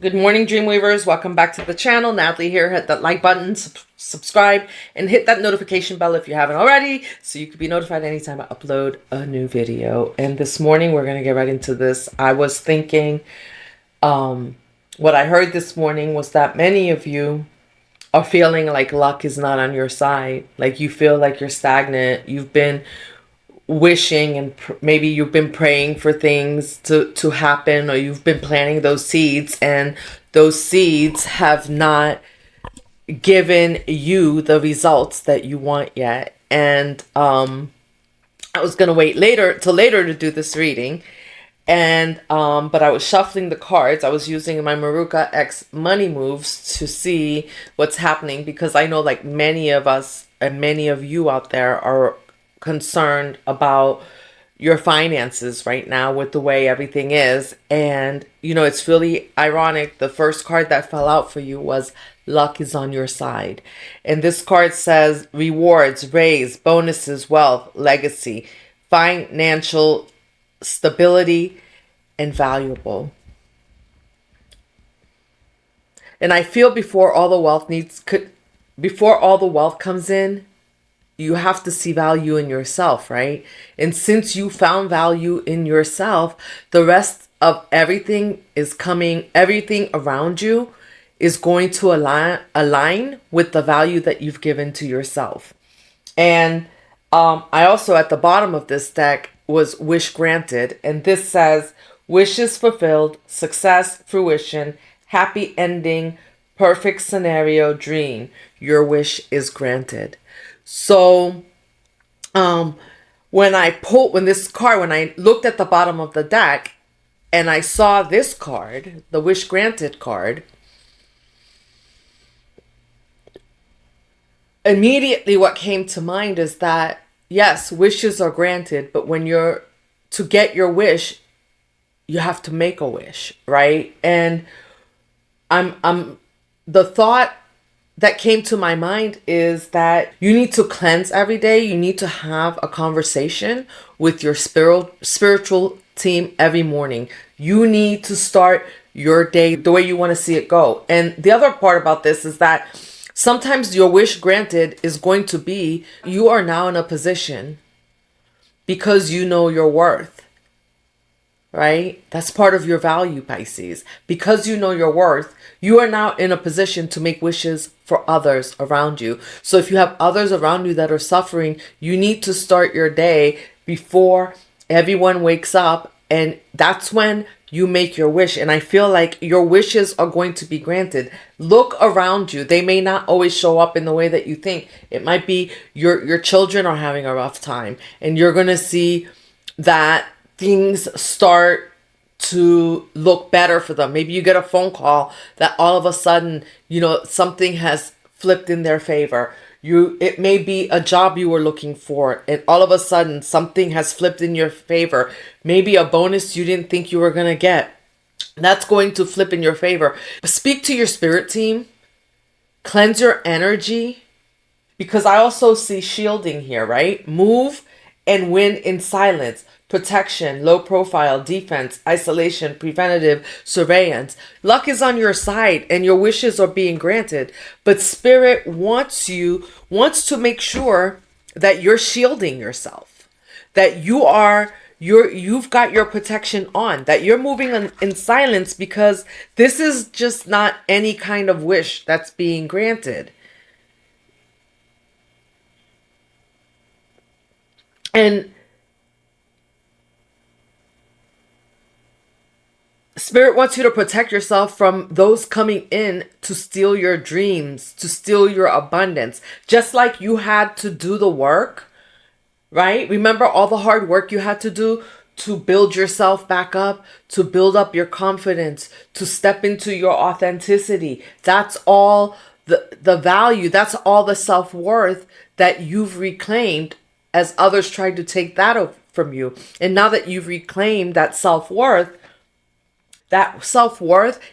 Good morning, Dreamweavers. Welcome back to the channel. Natalie here. Hit that like button, subscribe, and hit that notification bell if you haven't already, so you can be notified anytime I upload a new video. And this morning, we're going to get right into this. I was thinking, what I heard this morning was that many of you are feeling like luck is not on your side. Like you feel like you're stagnant. You've been wishing and maybe you've been praying for things to happen, or you've been planting those seeds and those seeds have not given you the results that you want yet. And I was gonna wait till later to do this reading, and but I was shuffling the cards. I was using my Maruka X money moves to see what's happening, because I know like many of us and many of you out there are concerned about your finances right now with the way everything is. And you know, it's really ironic. The first card that fell out for you was luck is on your side. And this card says rewards, raise, bonuses, wealth, legacy, financial stability, and valuable. And I feel before all the wealth comes in, you have to see value in yourself, right? And since you found value in yourself, the rest of everything is coming, everything around you is going to align with the value that you've given to yourself. And I also, at the bottom of this deck, was wish granted. And this says wishes fulfilled, success, fruition, happy ending, perfect scenario, dream. Your wish is granted. So, when I looked at the bottom of the deck and I saw this card, the wish granted card, immediately what came to mind is that, yes, wishes are granted, but to get your wish, you have to make a wish, right? And the thought that came to my mind is that you need to cleanse every day. You need to have a conversation with your spiritual team every morning. You need to start your day the way you want to see it go. And the other part about this is that sometimes your wish granted is going to be you are now in a position because you know your worth. Right? That's part of your value, Pisces. Because you know your worth, you are now in a position to make wishes for others around you. So if you have others around you that are suffering, you need to start your day before everyone wakes up, and that's when you make your wish. And I feel like your wishes are going to be granted. Look around you. They may not always show up in the way that you think. It might be your children are having a rough time, and you're going to see that things start to look better for them. Maybe you get a phone call that all of a sudden, you know, something has flipped in their favor. It may be a job you were looking for, and all of a sudden something has flipped in your favor. Maybe a bonus you didn't think you were going to get. That's going to flip in your favor. Speak to your spirit team. Cleanse your energy, because I also see shielding here, right? Move and win in silence. Protection, low profile, defense, isolation, preventative, surveillance. Luck is on your side and your wishes are being granted. But Spirit wants to make sure that you're shielding yourself, that you've got your protection on, that you're moving in silence, because this is just not any kind of wish that's being granted. And Spirit wants you to protect yourself from those coming in to steal your dreams, to steal your abundance. Just like you had to do the work, right? Remember all the hard work you had to do to build yourself back up, to build up your confidence, to step into your authenticity. That's all the value, that's all the self-worth that you've reclaimed as others tried to take that from you. And now that you've reclaimed that self-worth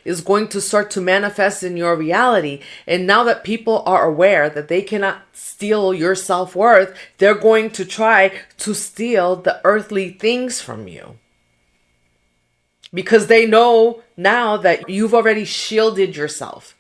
is going to start to manifest in your reality. And now that people are aware that they cannot steal your self-worth, they're going to try to steal the earthly things from you. because they know now that you've already shielded yourself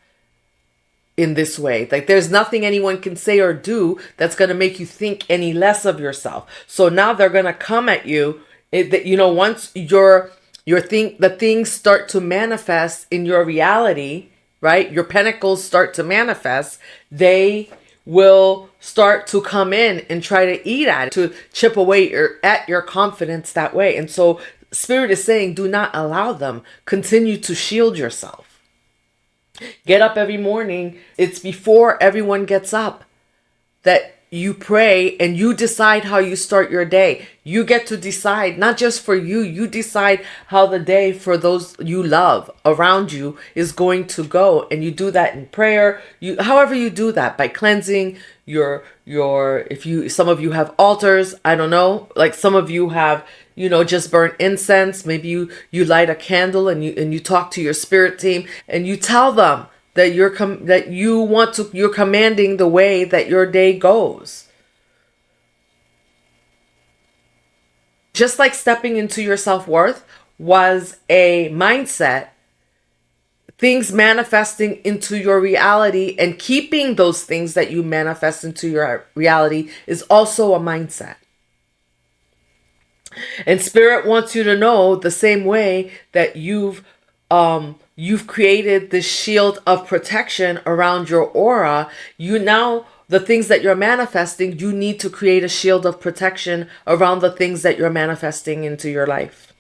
in this way. Like there's nothing anyone can say or do that's going to make you think any less of yourself. So now they're going to come at you. Once the things start to manifest in your reality, right? Your pentacles start to manifest. They will start to come in and try to eat at it, to chip away at your confidence that way. And so Spirit is saying, do not allow them. Continue to shield yourself. Get up every morning. It's before everyone gets up that you pray and you decide how you start your day. You get to decide, not just for you, you decide how the day for those you love around you is going to go. And you do that in prayer. However you do that, by cleansing some of you have altars, I don't know, like some of you have, just burn incense. Maybe you light a candle and you talk to your spirit team and you tell them that you're commanding the way that your day goes. Just like stepping into your self-worth was a mindset, things manifesting into your reality and keeping those things that you manifest into your reality is also a mindset. And Spirit wants you to know the same way that you've created this shield of protection around your aura. The things that you're manifesting, you need to create a shield of protection around the things that you're manifesting into your life.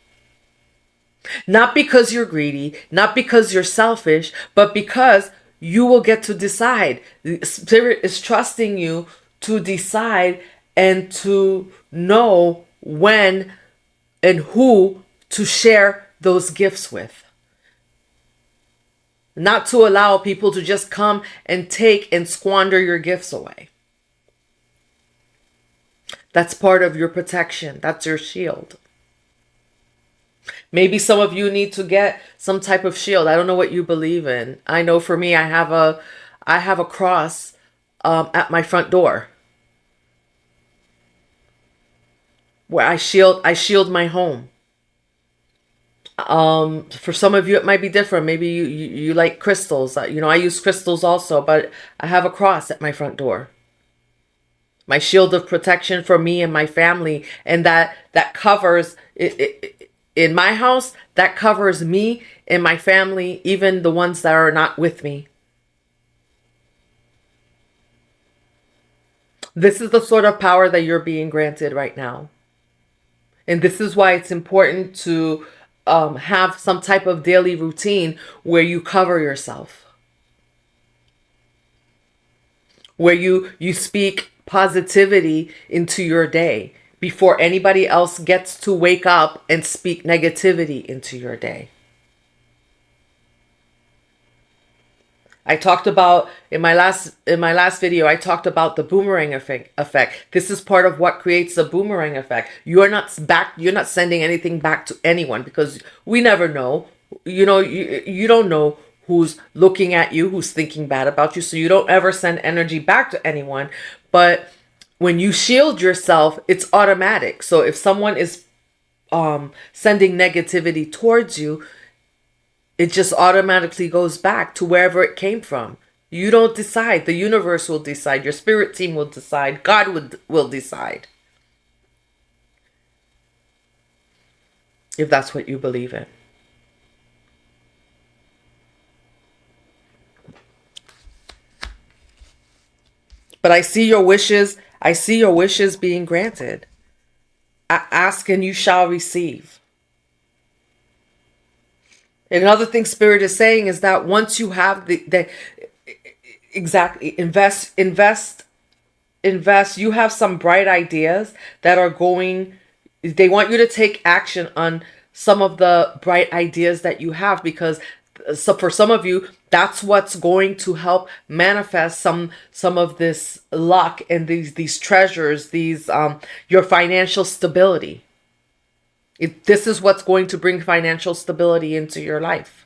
Not because you're greedy, not because you're selfish, but because you will get to decide. The Spirit is trusting you to decide and to know when and who to share those gifts with. Not to allow people to just come and take and squander your gifts away. That's part of your protection. That's your shield. Maybe some of you need to get some type of shield. I don't know what you believe in. I know for me, I have a cross at my front door, where I shield my home. For some of you, it might be different. Maybe you like crystals. I use crystals also, but I have a cross at my front door. My shield of protection for me and my family, and that covers it in my house. That covers me and my family, even the ones that are not with me. This is the sort of power that you're being granted right now. And this is why it's important to have some type of daily routine where you cover yourself. Where you speak positivity into your day before anybody else gets to wake up and speak negativity into your day. I talked about in my last video, I talked about the boomerang effect. This is part of what creates the boomerang effect. You're not sending anything back to anyone, because we never know. You don't know who's looking at you, who's thinking bad about you. So you don't ever send energy back to anyone. But when you shield yourself, it's automatic. So if someone is sending negativity towards you, it just automatically goes back to wherever it came from. You don't decide. The universe will decide. Your spirit team will decide. God will decide. If that's what you believe in. But I see your wishes. I see your wishes being granted. Ask and you shall receive. Another thing Spirit is saying is that once you have invest, you have some bright ideas that are they want you to take action on some of the bright ideas that you have, because for some of you, that's what's going to help manifest some of this luck and these treasures, your financial stability. This is what's going to bring financial stability into your life.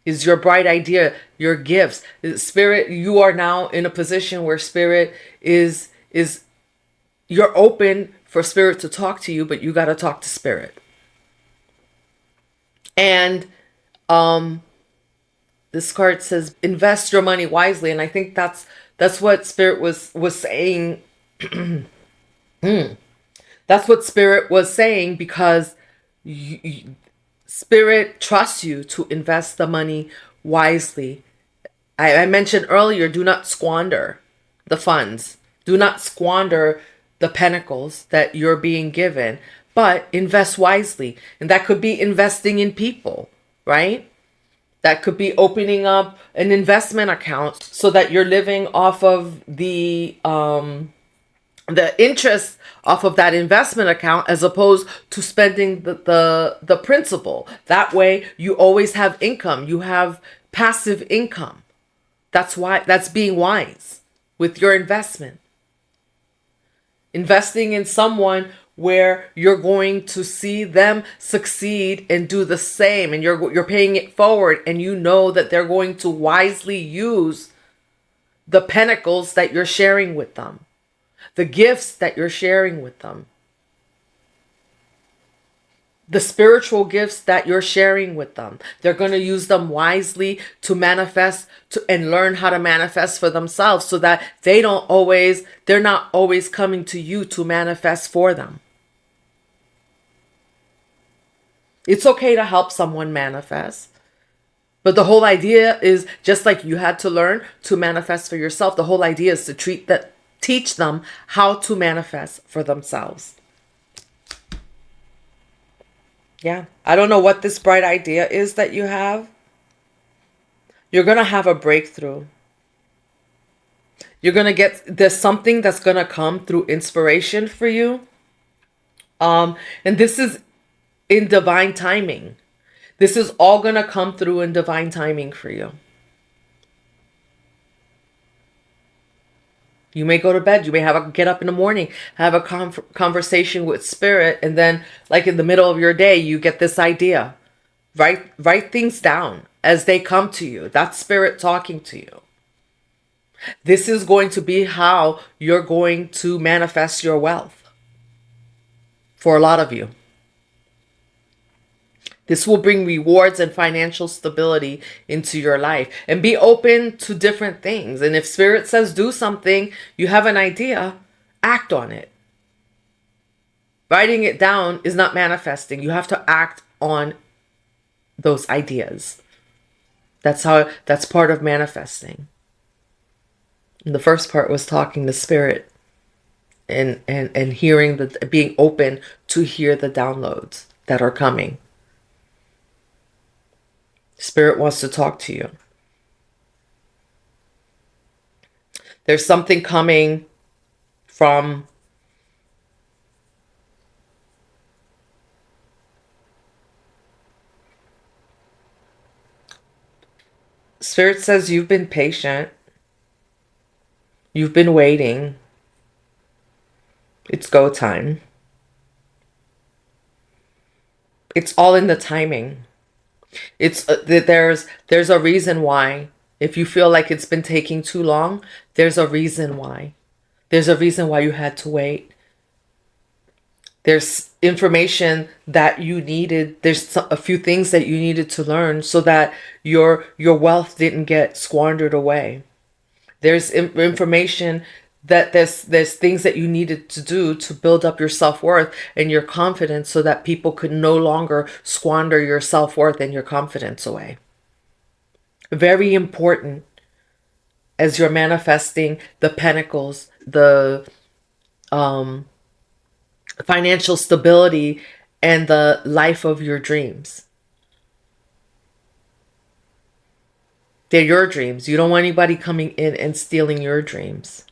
Is your bright idea, your gifts. Spirit, you are now in a position where Spirit is you're open for Spirit to talk to you, but you got to talk to Spirit. And this card says invest your money wisely, and I think that's what Spirit was saying. That's what Spirit was saying, because Spirit trusts you to invest the money wisely. I mentioned earlier, do not squander the funds. Do not squander the pentacles that you're being given, but invest wisely. And that could be investing in people, right? That could be opening up an investment account so that you're living off of the interest off of that investment account, as opposed to spending the principal. That way you always have income. You have passive income. That's being wise with your investment. Investing in someone where you're going to see them succeed and do the same, and you're paying it forward, and you know that they're going to wisely use the pentacles that you're sharing with them, the gifts that you're sharing with them, the spiritual gifts that you're sharing with them. They're going to use them wisely to manifest and learn how to manifest for themselves, so that they're not always coming to you to manifest for them. It's okay to help someone manifest, but the whole idea is, just like you had to learn to manifest for yourself, the whole idea is to teach them how to manifest for themselves. Yeah. I don't know what this bright idea is that you have. You're going to have a breakthrough. There's something that's going to come through inspiration for you. And this is in divine timing. This is all going to come through in divine timing for you. You may go to bed. You may get up in the morning, have a conversation with Spirit, and then, like in the middle of your day, you get this idea. Write things down as they come to you. That's Spirit talking to you. This is going to be how you're going to manifest your wealth for a lot of you. This will bring rewards and financial stability into your life. And be open to different things. And if Spirit says do something, you have an idea, act on it. Writing it down is not manifesting. You have to act on those ideas. That's part of manifesting. And the first part was talking to Spirit and hearing being open to hear the downloads that are coming. Spirit wants to talk to you. There's something coming from Spirit says you've been patient. You've been waiting. It's go time. It's all in the timing. It's there's a reason why. If you feel like it's been taking too long, there's a reason why. There's a reason why you had to wait. There's information that you needed. There's a few things that you needed to learn so that your wealth didn't get squandered away. There's information that there's things that you needed to do to build up your self-worth and your confidence, so that people could no longer squander your self-worth and your confidence away. Very important as you're manifesting the pentacles, the financial stability, and the life of your dreams. They're your dreams. You don't want anybody coming in and stealing your dreams.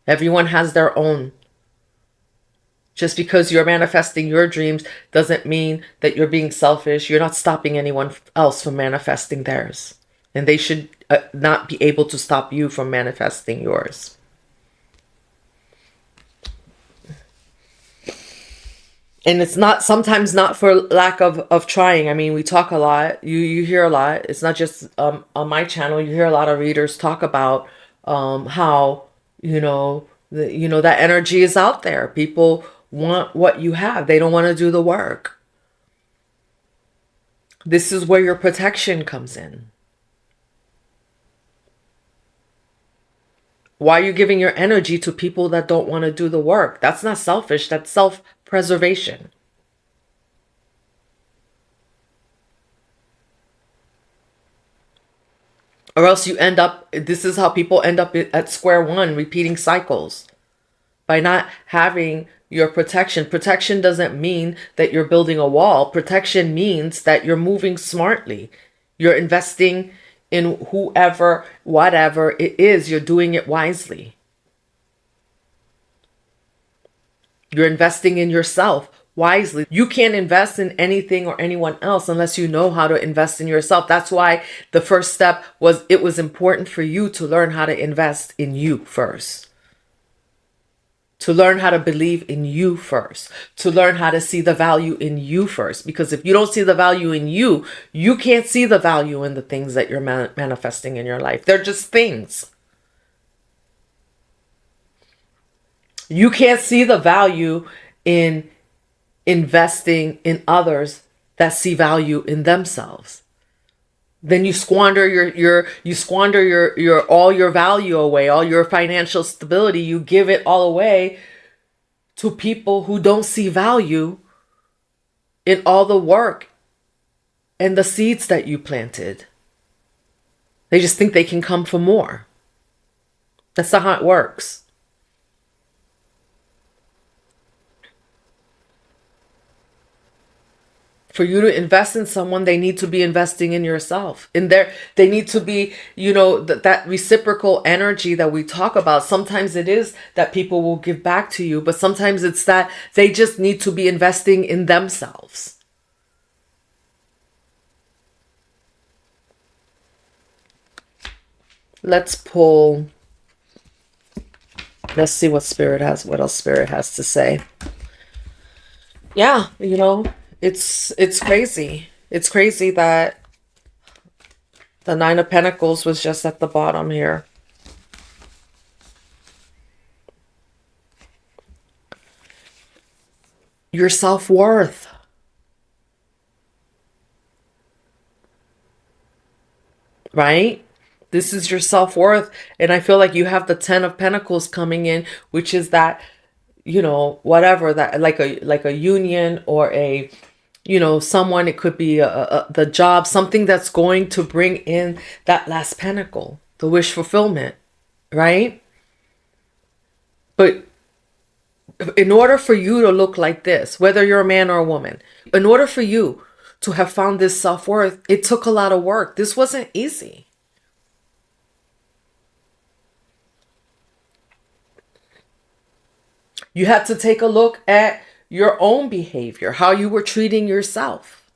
Everyone has their own. Just because you're manifesting your dreams doesn't mean that you're being selfish. You're not stopping anyone else from manifesting theirs. And they should not be able to stop you from manifesting yours. And it's sometimes not for lack of trying. I mean, we talk a lot. You hear a lot. It's not just on my channel. You hear a lot of readers talk about how, that energy is out there. People want what you have. They don't want to do the work. This is where your protection comes in. Why are you giving your energy to people that don't want to do the work? That's not selfish. That's self-preservation. Or else you end up, this is how people end up at square one, repeating cycles. By not having your protection. Protection doesn't mean that you're building a wall. Protection means that you're moving smartly. You're investing in whoever, whatever it is, you're doing it wisely. You're investing in yourself wisely. You can't invest in anything or anyone else unless you know how to invest in yourself. That's why the first step was, it was important for you to learn how to invest in you first. To learn how to believe in you first. To learn how to see the value in you first. Because if you don't see the value in you, you can't see the value in the things that you're manifesting in your life. They're just things. You can't see the value in investing in others that see value in themselves. Then you squander your all your value away, all your financial stability. You give it all away to people who don't see value in all the work and the seeds that you planted. They just think they can come for more. That's not how it works. For you to invest in someone, they need to be investing in yourself. They need to be, that reciprocal energy that we talk about. Sometimes it is that people will give back to you, but sometimes it's that they just need to be investing in themselves. Let's see what else Spirit has to say. Yeah, it's crazy. It's crazy that the Nine of Pentacles was just at the bottom here. Your self-worth. Right? This is your self-worth. And I feel like you have the Ten of Pentacles coming in, which is that, whatever, that like a union or a, someone, it could be the job, something that's going to bring in that last pentacle, the wish fulfillment, right? But in order for you to look like this, whether you're a man or a woman, in order for you to have found this self-worth, it took a lot of work. This wasn't easy. You had to take a look at your own behavior, how you were treating yourself.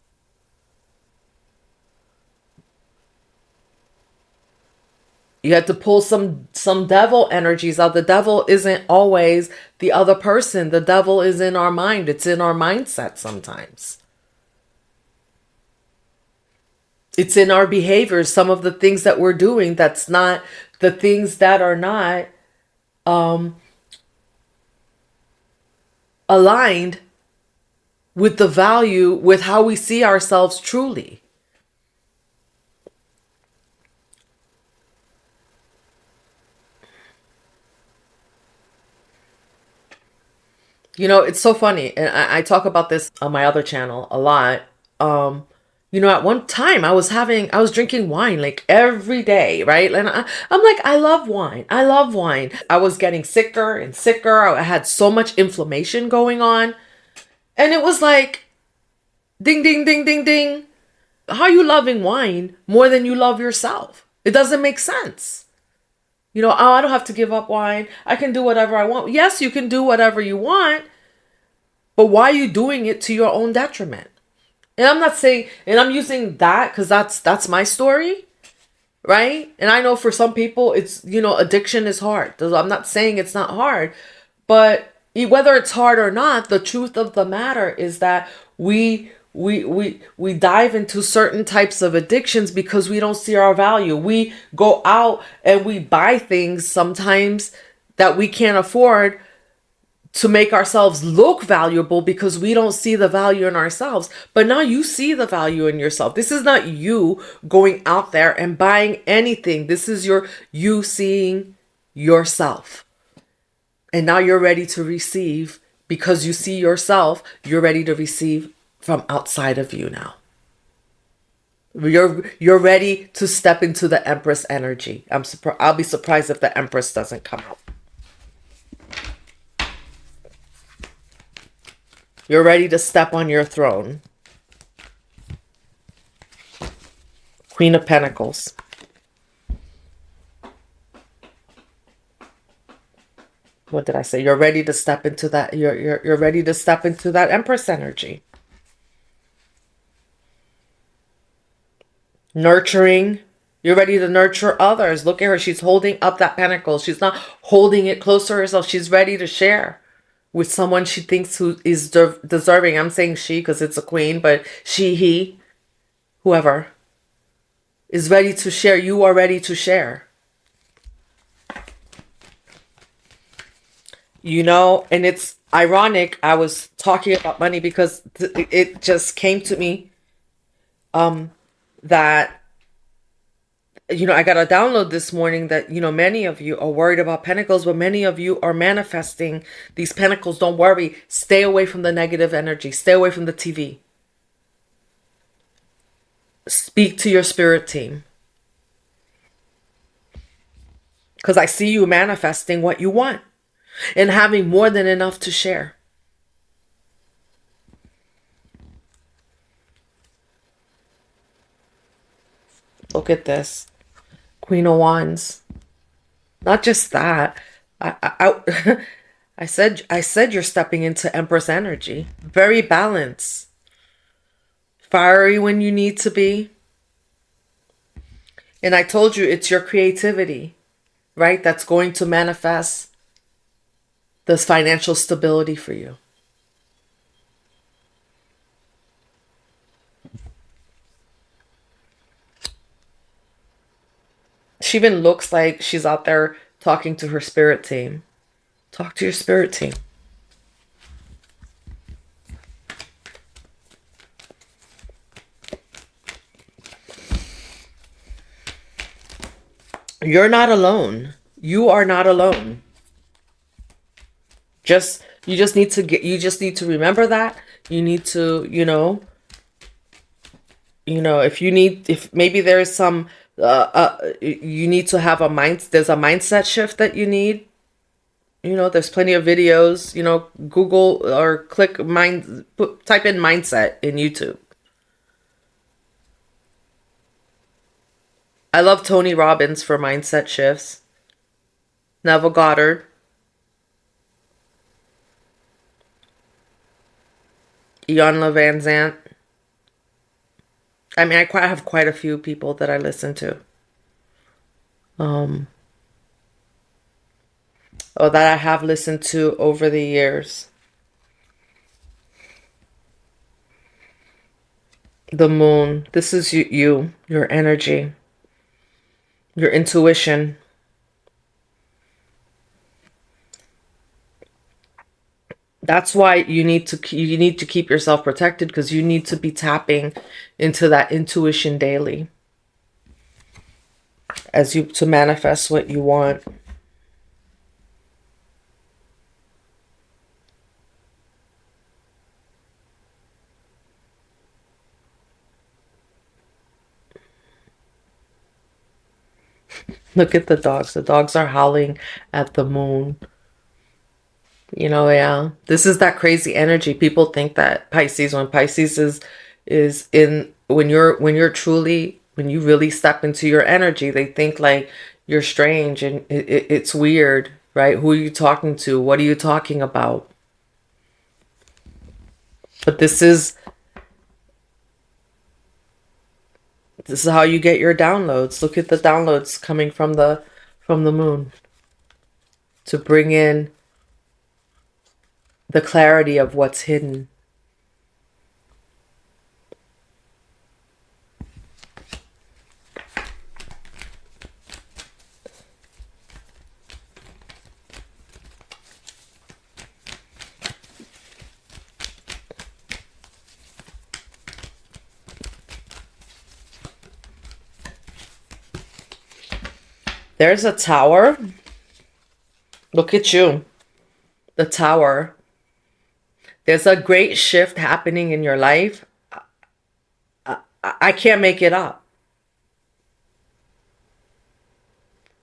You had to pull some devil energies out. The devil isn't always the other person. The devil is in our mind. It's in our mindset sometimes. It's in our behaviors. Some of the things that we're doing, that's not the things that are not aligned with the value, with how we see ourselves truly. It's so funny, and I talk about this on my other channel a lot. At one time I was drinking wine like every day, right? And I'm like, I love wine. I love wine. I was getting sicker and sicker. I had so much inflammation going on. And it was like, ding, ding, ding, ding, ding. How are you loving wine more than you love yourself? It doesn't make sense. I don't have to give up wine. I can do whatever I want. Yes, you can do whatever you want. But why are you doing it to your own detriment? And I'm not saying, and I'm using that because that's my story, right? And I know for some people, it's, addiction is hard. I'm not saying it's not hard. But whether it's hard or not, the truth of the matter is that we dive into certain types of addictions because we don't see our value. We go out and we buy things sometimes that we can't afford to make ourselves look valuable because we don't see the value in ourselves. But now you see the value in yourself. This is not you going out there and buying anything. This is you seeing yourself. And now you're ready to receive because you see yourself. You're ready to receive from outside of you now. You're ready to step into the Empress energy. I'll be surprised if the Empress doesn't come out. You're ready to step on your throne. Queen of Pentacles. What did I say? You're ready to step into that. You're ready to step into that Empress energy. Nurturing. You're ready to nurture others. Look at her. She's holding up that pentacle. She's not holding it close to herself. She's ready to share with someone she thinks who is deserving. I'm saying she because it's a queen, but she, he, whoever is ready to share. You are ready to share. You know, and it's ironic. I was talking about money because it just came to me that, you know, I got a download this morning that, you know, many of you are worried about pentacles, but many of you are manifesting these pentacles. Don't worry. Stay away from the negative energy. Stay away from the TV. Speak to your spirit team. Because I see you manifesting what you want and having more than enough to share. Look at this. Queen of Wands. Not just that. I said you're stepping into Empress energy. Very balanced. Fiery when you need to be. And I told you it's your creativity, right? That's going to manifest this financial stability for you. She even looks like she's out there talking to her spirit team. Talk to your spirit team. You're not alone. You are not alone. You just need to remember that. You need to, if maybe there's some you need to have there's a mindset shift that you need. There's plenty of videos, Google or type in mindset in YouTube. I love Tony Robbins for mindset shifts. Neville Goddard. Ian Van Zant. I mean, I have quite a few people that I listen to. That I have listened to over the years. The moon. This is your energy, your intuition. That's why you need to keep yourself protected, because you need to be tapping into that intuition daily to manifest what you want. Look at the dogs. The dogs are howling at the moon. Yeah. This is that crazy energy. People think that when Pisces is in, when you really step into your energy, they think like you're strange and it's weird, right? Who are you talking to? What are you talking about? But this is how you get your downloads. Look at the downloads coming from the moon to bring in the clarity of what's hidden. There's a tower. Look at you. The tower. There's a great shift happening in your life. I can't make it up.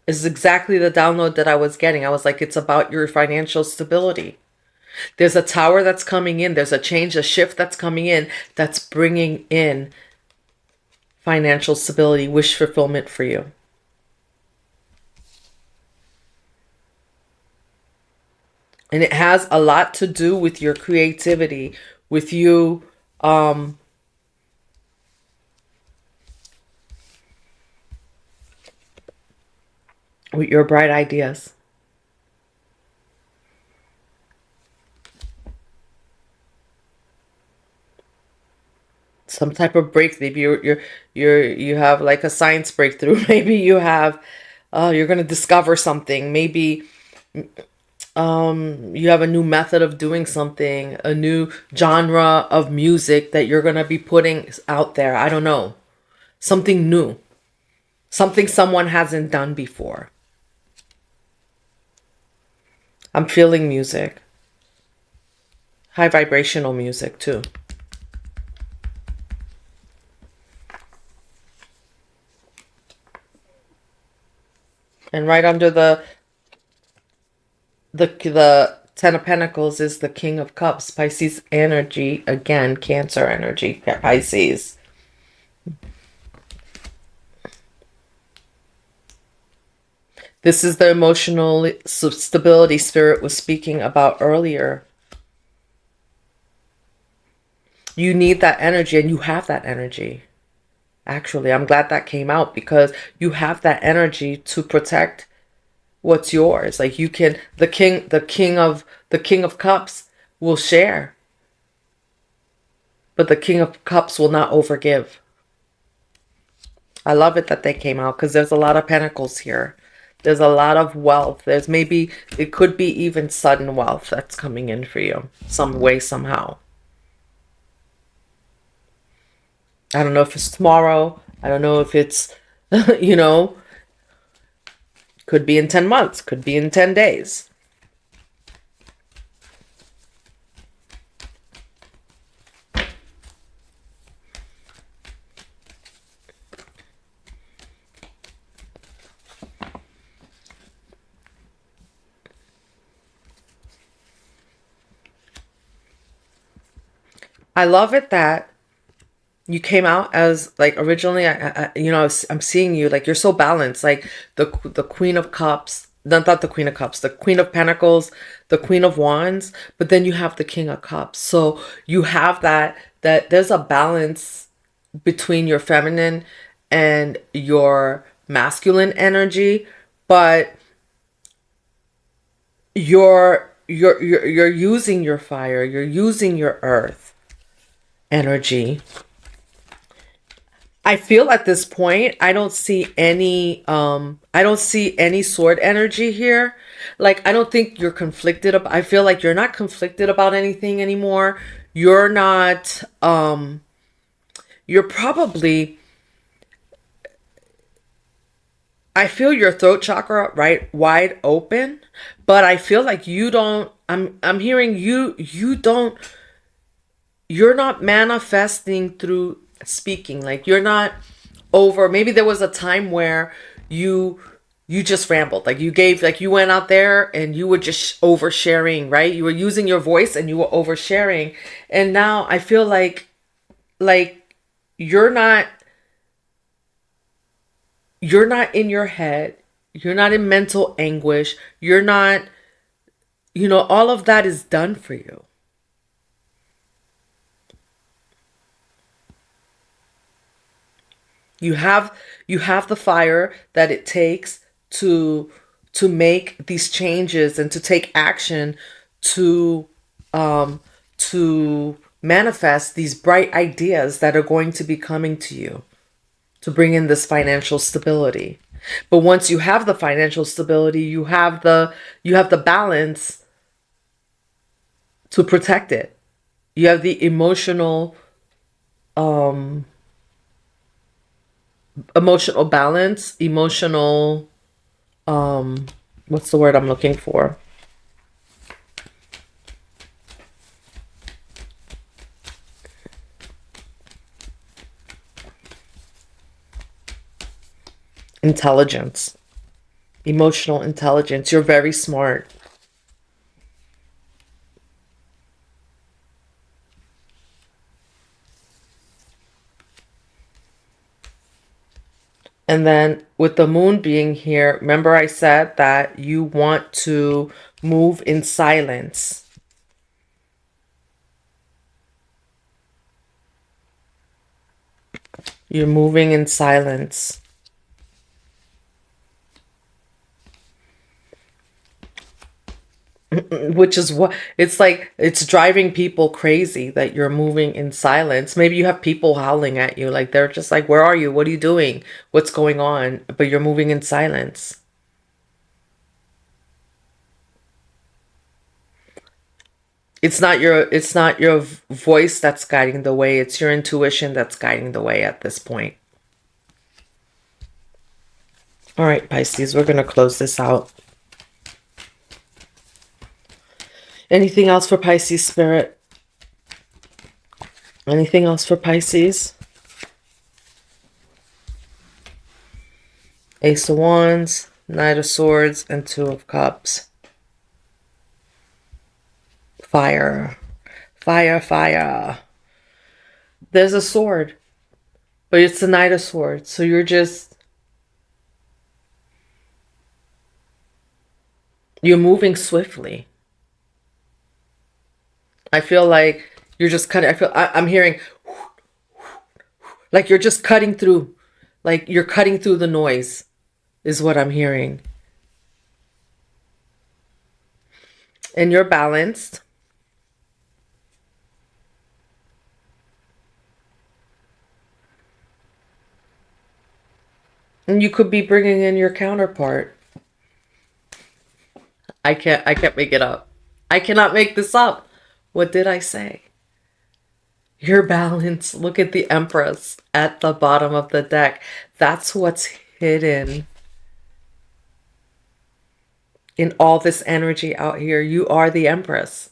It's exactly the download that I was getting. I was like, it's about your financial stability. There's a tower that's coming in. There's a change, a shift that's coming in that's bringing in financial stability, wish fulfillment for you. And it has a lot to do with your creativity, with you with your bright ideas. Some type of breakthrough. Maybe you have like a science breakthrough. Maybe you have you're gonna discover something. Maybe you have a new method of doing something, a new genre of music that you're gonna be putting out there. I don't know. Something new. Something someone hasn't done before. I'm feeling music. High vibrational music too. And right under the Ten of Pentacles is the King of Cups. Pisces energy. Again, Cancer energy. Pisces. This is the emotional stability Spirit was speaking about earlier. You need that energy, and you have that energy. Actually, I'm glad that came out because you have that energy to protect what's yours. Like you can, the king of cups will share, but the King of Cups will not overgive. I love it that they came out because there's a lot of pentacles here. There's a lot of wealth. There's maybe, it could be even sudden wealth that's coming in for you some way, somehow. I don't know if it's tomorrow. I don't know if it's, you know, could be in 10 months, could be in 10 days. I love it that you came out as like originally I'm seeing you like you're so balanced, like the Queen of Cups, not the Queen of Cups, the Queen of Pentacles, the Queen of Wands, but then you have the King of Cups. So you have that there's a balance between your feminine and your masculine energy, but you're using your fire, you're using your earth energy. I feel at this point I don't see any sword energy here. Like I don't think you're conflicted I feel like you're not conflicted about anything anymore. You're not you're probably, I feel your throat chakra right wide open, but I feel like you don't, I'm hearing you don't, you're not manifesting through speaking. Like you're not over, maybe there was a time where you just rambled, like you gave, like you went out there and you were just oversharing, right? You were using your voice and you were oversharing. And now I feel like you're not, you're not in your head, you're not in mental anguish, you're not, all of that is done for you. You have the fire that it takes to make these changes and to take action to to manifest these bright ideas that are going to be coming to you to bring in this financial stability. But once you have the financial stability, you have the balance to protect it. You have the emotional balance, emotional what's the word I'm looking for? Intelligence, emotional intelligence. You're very smart. And then with the moon being here, remember I said that you want to move in silence. You're moving in silence. Which is what it's like, it's driving people crazy that you're moving in silence. Maybe you have people howling at you, like they're just like, where are you? What are you doing? What's going on? But you're moving in silence. It's not your voice that's guiding the way, it's your intuition that's guiding the way at this point. All right, Pisces, we're going to close this out. Anything else for Pisces spirit? Anything else for Pisces? Ace of Wands, Knight of Swords, and Two of Cups. Fire. Fire, fire. There's a sword, but it's the Knight of Swords. So you're moving swiftly. I feel like you're just cutting. I'm hearing like you're just cutting through. Like you're cutting through the noise is what I'm hearing. And you're balanced. And you could be bringing in your counterpart. I can't make it up. I cannot make this up. What did I say? Your balance. Look at the Empress at the bottom of the deck. That's what's hidden in all this energy out here. You are the Empress.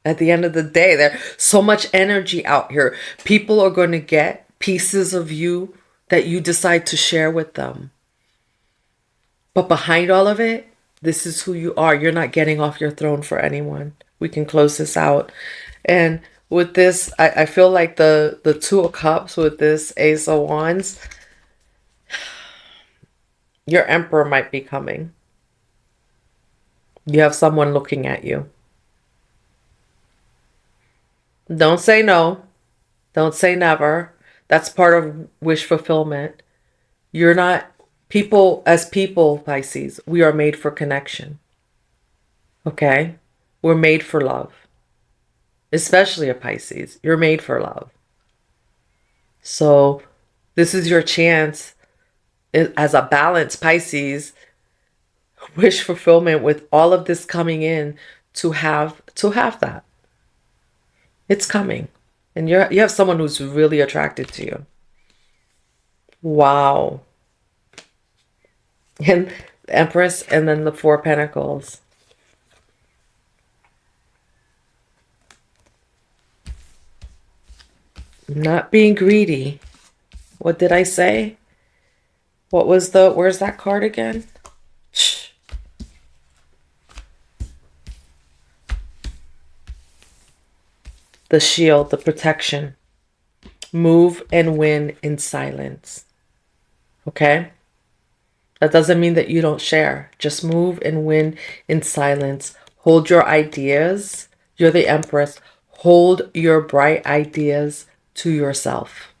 At the end of the day, there's so much energy out here. People are going to get pieces of you that you decide to share with them. But behind all of it, this is who you are. You're not getting off your throne for anyone. We can close this out. And with this, I feel like the Two of Cups with this Ace of Wands, your Emperor might be coming. You have someone looking at you. Don't say no. Don't say never. That's part of wish fulfillment. You're not people as people, Pisces. We are made for connection. Okay? We're made for love. Especially a Pisces. You're made for love. So this is your chance as a balanced Pisces, wish fulfillment with all of this coming in to have that. It's coming. And you have someone who's really attracted to you. Wow. And the Empress and then the Four of Pentacles. Not being greedy. What did I say? Where's that card again? Shh. The shield, the protection. Move and win in silence. Okay? That doesn't mean that you don't share. Just move and win in silence. Hold your ideas. You're the Empress. Hold your bright ideas to yourself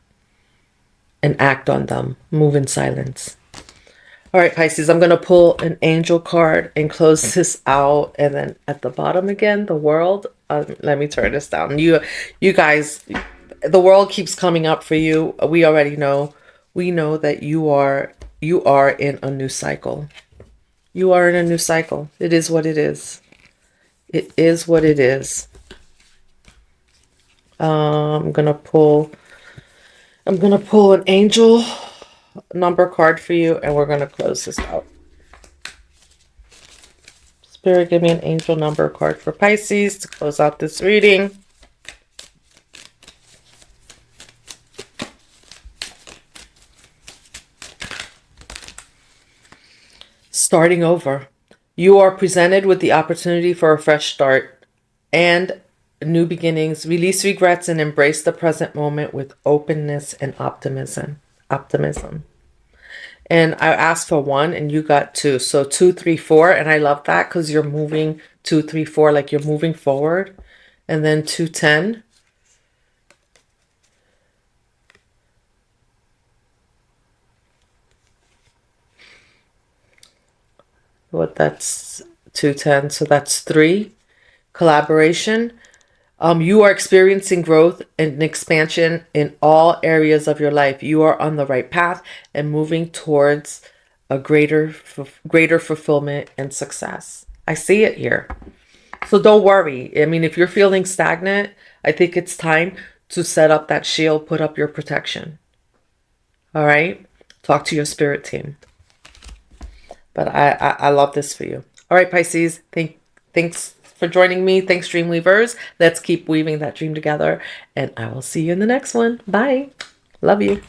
and act on them. Move in silence. All right, Pisces, I'm going to pull an angel card and close this out. And then at the bottom again, the world. Let me turn this down. You guys, the world keeps coming up for you. We already know. We know that you are in a new cycle. You are in a new cycle. It is what it is. It is what it is. I'm gonna pull an angel number card for you, and we're gonna close this out. Spirit, give me an angel number card for Pisces to close out this reading. Starting over. You are presented with the opportunity for a fresh start and new beginnings. Release regrets and embrace the present moment with openness and optimism. And I asked for 1 and you got 2. So 2, 3, 4. And I love that because you're moving 2, 3, 4, like you're moving forward. And then 2, 10. What, that's 2, 10. So that's 3. Collaboration. You are experiencing growth and expansion in all areas of your life. You are on the right path and moving towards a greater fulfillment and success. I see it here. So don't worry. I mean, if you're feeling stagnant, I think it's time to set up that shield, put up your protection. All right? Talk to your spirit team. But I love this for you. All right, Pisces. Thanks for joining me. Thanks, Dreamweavers. Let's keep weaving that dream together. And I will see you in the next one. Bye. Love you.